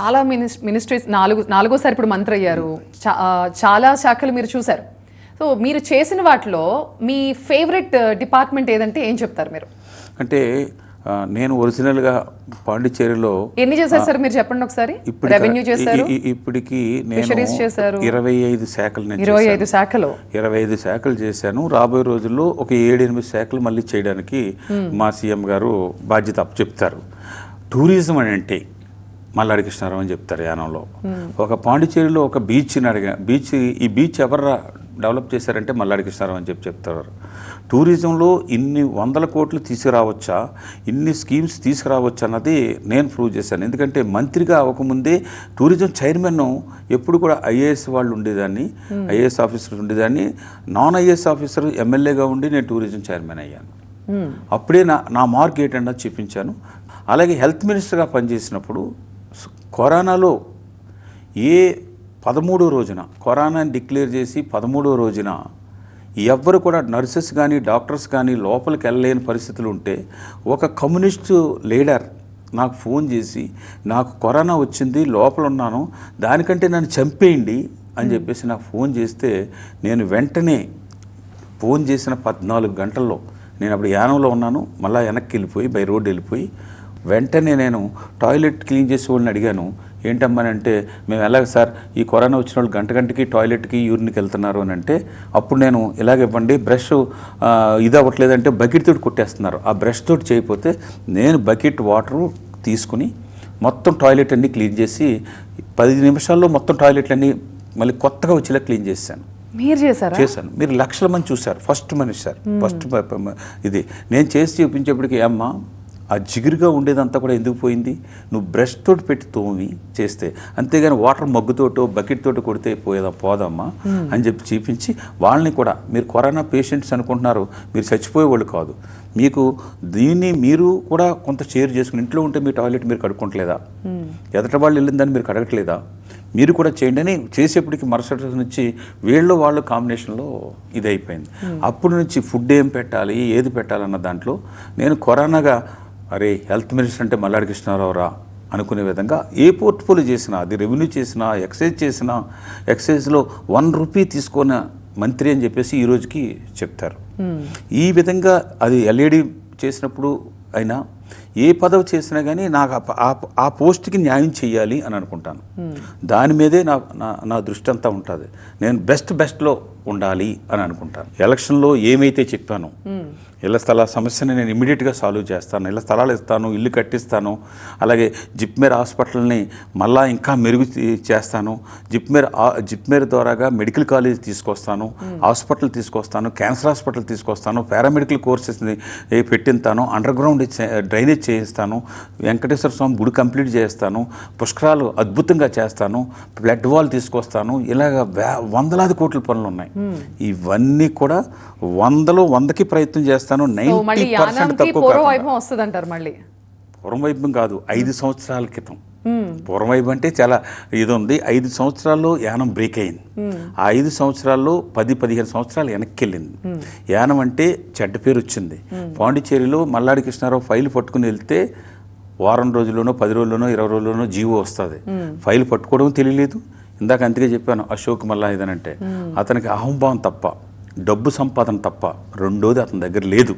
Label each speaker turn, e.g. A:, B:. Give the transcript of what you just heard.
A: చాలా మినిస్ట్రీస్ నాలుగోసారి ఇప్పుడు మంత్రి అయ్యారు. చాలా శాఖలు మీరు చూశారు. సో మీరు చేసిన వాటిలో మీ ఫేవరెట్ డిపార్ట్మెంట్ ఏదంటే ఏం చెప్తారు మీరు?
B: అంటే నేను ఒరిజినల్గా పాండిచ్చేరిలో
A: ఎన్ని చేశారు సార్ మీరు చెప్పండి ఒకసారి? రెవెన్యూ చేశారు,
B: ఇప్పటికి
A: ఫిషరీస్ చేశారు,
B: 25 శాఖలు 25 శాఖలు చేశాను. రాబోయే రోజుల్లో ఒక 7-8 శాఖలు మళ్ళీ చేయడానికి మా సీఎం గారు బాధ్యత చెప్తారు. టూరిజం అని అంటే మల్లాడి కృష్ణారావు అని చెప్తారు యానంలో. ఒక పాండిచ్చేరిలో ఒక బీచ్ని అడిగా, ఈ బీచ్ ఎవరు డెవలప్ చేశారంటే మల్లాడి కృష్ణారావు అని చెప్తారు. టూరిజంలో ఇన్ని 100 కోట్లు తీసుకురావచ్చా, ఇన్ని స్కీమ్స్ తీసుకురావచ్చా అన్నది నేను ప్రూవ్ చేశాను. ఎందుకంటే మంత్రిగా అవ్వకముందే టూరిజం చైర్మన్ ఎప్పుడు కూడా ఐఏఎస్ వాళ్ళు ఉండేదాన్ని, ఐఏఎస్ ఆఫీసర్ ఉండేదాన్ని. నాన్ ఐఏఎస్ ఆఫీసర్ ఎమ్మెల్యేగా ఉండి నేను టూరిజం చైర్మన్ అయ్యాను. అప్పుడే నా మార్క్ ఏంటన్నది చూపించాను. అలాగే హెల్త్ మినిస్టర్గా పనిచేసినప్పుడు కరోనాలో 13వ రోజున కరోనాని డిక్లేర్ చేసి 13వ రోజున ఎవ్వరు కూడా నర్సెస్ కానీ డాక్టర్స్ కానీ లోపలికి వెళ్ళలేని పరిస్థితులు ఉంటే ఒక కమ్యూనిస్టు లీడర్ నాకు ఫోన్ చేసి నాకు కరోనా వచ్చింది, లోపల ఉన్నాను, దానికంటే నన్ను చంపేయండి అని చెప్పేసి నాకు ఫోన్ చేస్తే నేను వెంటనే ఫోన్ చేసిన 14 గంటల్లో నేను అప్పుడు యానంలో ఉన్నాను. మళ్ళీ వెనక్కి వెళ్ళిపోయి బై రోడ్డు వెళ్ళిపోయి వెంటనే నేను టాయిలెట్ క్లీన్ చేసే వాళ్ళని అడిగాను, ఏంటమ్మానంటే మేము ఎలాగ సార్ ఈ కరోనా వచ్చిన వాళ్ళు గంటకి టాయిలెట్కి యూరిన్కి వెళ్తున్నారు అని అంటే, అప్పుడు నేను ఇలాగ ఇవ్వండి బ్రష్ ఇది అవ్వట్లేదంటే బకెట్ తోటి కొట్టేస్తున్నారు. ఆ బ్రష్ తోటి చేయకపోతే నేను బకెట్ వాటరు తీసుకుని మొత్తం టాయిలెట్ అన్నీ క్లీన్ చేసి 10 నిమిషాల్లో మొత్తం టాయిలెట్లన్నీ మళ్ళీ కొత్తగా వచ్చేలా క్లీన్ చేశాను.
A: మీరు చేశారా?
B: చేశాను. మీరు లక్షల మంది చూశారు. ఫస్ట్ మనిషి సార్, ఫస్ట్ ఇది నేను చేసి చూపించేప్పటికి అమ్మ ఆ జిగురుగా ఉండేదంతా కూడా ఎందుకు పోయింది, నువ్వు బ్రష్ తోటి పెట్టి తోమి చేస్తే, అంతేగాని వాటర్ మగ్గుతోటో బకెట్ తోటి కొడితే పోదమ్మా అని చెప్పి చూపించి వాళ్ళని కూడా, మీరు కరోనా పేషెంట్స్ అనుకుంటున్నారు, మీరు చచ్చిపోయేవాళ్ళు కాదు, మీకు దీన్ని మీరు కూడా కొంత షేర్ చేసుకుని ఇంట్లో ఉంటే మీ టాయిలెట్ మీరు కడుక్కోవట్లేదా, ఎదట వాళ్ళు వెళ్ళిందని మీరు కడగట్లేదా, మీరు కూడా చేయండి అని చేసేప్పటికి మరుసటి రోజు నుంచి వాళ్ళు కాంబినేషన్లో ఇది అయిపోయింది. అప్పటి నుంచి ఫుడ్ ఏం పెట్టాలి ఏది పెట్టాలన్న దాంట్లో నేను కరోనాగా అరే హెల్త్ మినిస్టర్ అంటే మల్లాడి కృష్ణారావు రా అనుకునే విధంగా ఏ పోర్ట్ఫోలియో చేసినా, అది రెవెన్యూ చేసినా, ఎక్సైజ్ చేసినా, ఎక్సైజ్లో 1 రూపీ తీసుకున్న మంత్రి అని చెప్పేసి ఈ రోజుకి చెప్తారు. ఈ విధంగా అది ఎల్ఏడి చేసినప్పుడు అయినా ఏ పదవి చేసినా కానీ నాకు ఆ పోస్ట్కి న్యాయం చేయాలి అని అనుకుంటాను. దాని మీదే నా దృష్టి అంతా ఉంటుంది. నేను బెస్ట్లో ఉండాలి అని అనుకుంటాను. ఎలక్షన్లో ఏమైతే చెప్పానో ఇళ్ల స్థలాల సమస్యని నేను ఇమీడియట్గా సాల్వ్ చేస్తాను, ఇళ్ల స్థలాలు ఇస్తాను, ఇల్లు కట్టిస్తాను, అలాగే జిప్మేర్ హాస్పిటల్ని మళ్ళా ఇంకా మెరుగు చేస్తాను, జిప్మేర్ ద్వారాగా మెడికల్ కాలేజ్ తీసుకొస్తాను, హాస్పిటల్ తీసుకొస్తాను, క్యాన్సర్ హాస్పిటల్ తీసుకొస్తాను, పారామెడికల్ కోర్సెస్ని పెట్టిస్తాను, అండర్ గ్రౌండ్ డ్రైనేజ్ చేయిస్తాను, వెంకటేశ్వర స్వామి గుడి కంప్లీట్ చేస్తాను, పుష్కరాలు అద్భుతంగా చేస్తాను, బ్లడ్ వాల్ తీసుకొస్తాను. ఇలాగ వందలాది కోట్ల పనులు ఉన్నాయి. ఇవన్నీ కూడా 100కి ప్రయత్నం చేస్తాను. 90% తక్కువ. పూర్వవైభవం కాదు, 5 సంవత్సరాల క్రితం. పూర్వవైభవం అంటే చాలా ఇది ఉంది. 5 సంవత్సరాల్లో యానం బ్రేక్ అయింది. ఆ 5 సంవత్సరాల్లో 10-15 సంవత్సరాలు వెనక్కి వెళ్ళింది. యానం అంటే చెడ్డ పేరు వచ్చింది. పాండిచ్చేరిలో మల్లాడి కృష్ణారావు ఫైల్ పట్టుకుని వెళ్తే వారం రోజుల్లోనో 10 రోజుల్లోనో 20 రోజుల్లోనో జీవో వస్తుంది. ఫైల్ పట్టుకోవడం తెలియలేదు. ఇందాక అంతగా చెప్పాను అశోక్ మల్లా ఇదనంటే, అతనికి అహంభావం తప్ప, డబ్బు సంపాదన తప్ప రెండోది అతని దగ్గర లేదు.